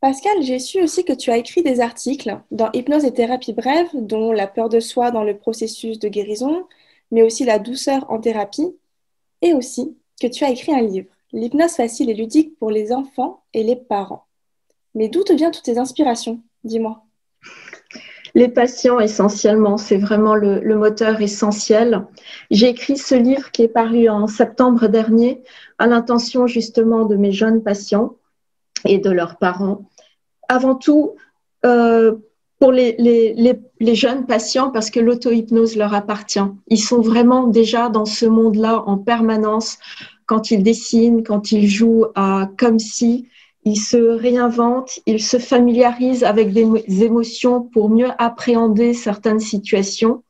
Pascal, j'ai su aussi que tu as écrit des articles dans Hypnose et thérapie brève, dont la peur de soi dans le processus de guérison, mais aussi la douceur en thérapie, et aussi que tu as écrit un livre, L'hypnose facile et ludique pour les enfants et les parents. Mais d'où te viennent toutes ces inspirations? Dis-moi. Les patients, essentiellement, c'est vraiment le moteur essentiel. J'ai écrit ce livre qui est paru en septembre dernier à l'intention justement de mes jeunes patients et de leurs parents. Avant tout, euh, pour les jeunes patients, parce que l'auto-hypnose leur appartient. Ils sont vraiment déjà dans ce monde-là en permanence. Quand ils dessinent, quand ils jouent à comme si, ils se réinventent, ils se familiarisent avec des émotions pour mieux appréhender certaines situations.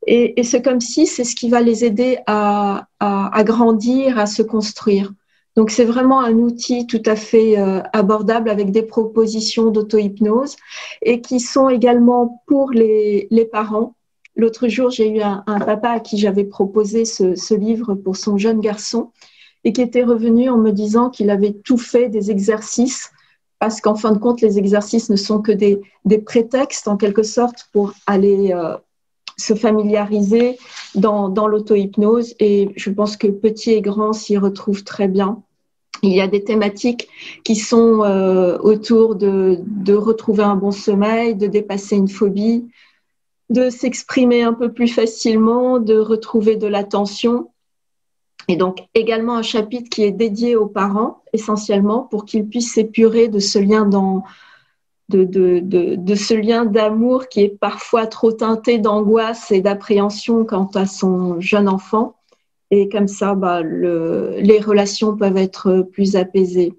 Et c'est comme si c'est ce qui va les aider à grandir, à se construire. Donc c'est vraiment un outil tout à fait abordable avec des propositions d'auto-hypnose et qui sont également pour les parents. L'autre jour, j'ai eu un papa à qui j'avais proposé ce livre pour son jeune garçon et qui était revenu en me disant qu'il avait tout fait des exercices parce qu'en fin de compte, les exercices ne sont que des prétextes en quelque sorte pour aller se familiariser dans l'auto-hypnose et je pense que petits et grands s'y retrouvent très bien. Il y a des thématiques qui sont autour de retrouver un bon sommeil, de dépasser une phobie, de s'exprimer un peu plus facilement, de retrouver de l'attention. Et donc également un chapitre qui est dédié aux parents essentiellement pour qu'ils puissent s'épurer de ce lien de ce lien d'amour qui est parfois trop teinté d'angoisse et d'appréhension quant à son jeune enfant. Et comme ça, les relations peuvent être plus apaisées.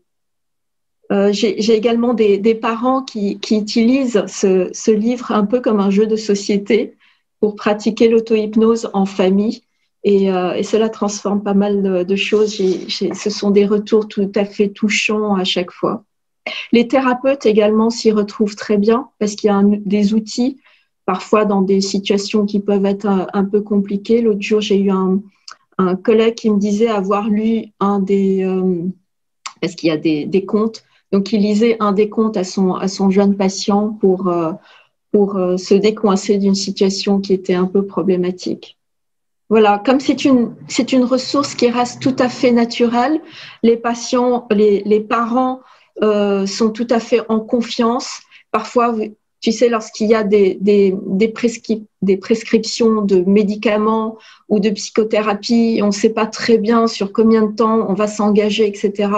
J'ai également des parents qui utilisent ce livre un peu comme un jeu de société pour pratiquer l'auto-hypnose en famille. Et cela transforme pas mal de choses. Ce sont des retours tout à fait touchants à chaque fois. Les thérapeutes également s'y retrouvent très bien parce qu'il y a des outils, parfois dans des situations qui peuvent être un peu compliquées. L'autre jour, j'ai eu un collègue qui me disait avoir lu parce qu'il y a des contes, donc il lisait un des contes à son jeune patient pour se décoincer d'une situation qui était un peu problématique. Voilà, comme c'est une ressource qui reste tout à fait naturelle, les patients, les parents sont tout à fait en confiance. Parfois, tu sais, lorsqu'il y a des prescriptions de médicaments ou de psychothérapie, on ne sait pas très bien sur combien de temps on va s'engager, etc.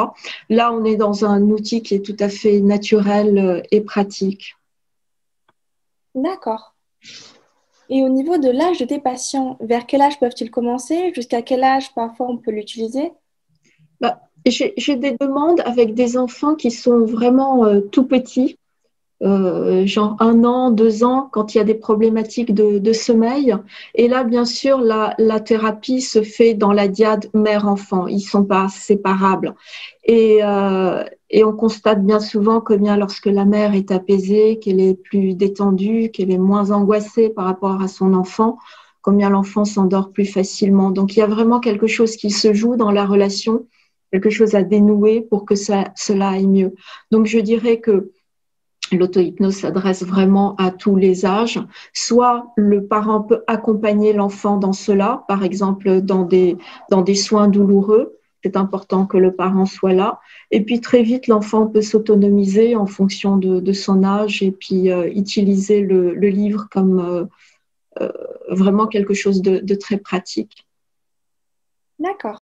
Là, on est dans un outil qui est tout à fait naturel et pratique. D'accord. Et au niveau de l'âge de tes patients, vers quel âge peuvent-ils commencer? Jusqu'à quel âge parfois on peut l'utiliser? J'ai des demandes avec des enfants qui sont vraiment tout petits, genre 1 an, 2 ans, quand il y a des problématiques de sommeil. Et là, bien sûr, la thérapie se fait dans la dyade mère-enfant. Ils ne sont pas séparables. Et on constate bien souvent que bien lorsque la mère est apaisée, qu'elle est plus détendue, qu'elle est moins angoissée par rapport à son enfant, combien l'enfant s'endort plus facilement. Donc, il y a vraiment quelque chose qui se joue dans la relation, quelque chose à dénouer pour que cela aille mieux. Donc, je dirais que l'auto-hypnose s'adresse vraiment à tous les âges. Soit le parent peut accompagner l'enfant dans cela, par exemple dans des soins douloureux. C'est important que le parent soit là. Et puis très vite, l'enfant peut s'autonomiser en fonction de son âge et puis utiliser le livre comme vraiment quelque chose de très pratique. D'accord.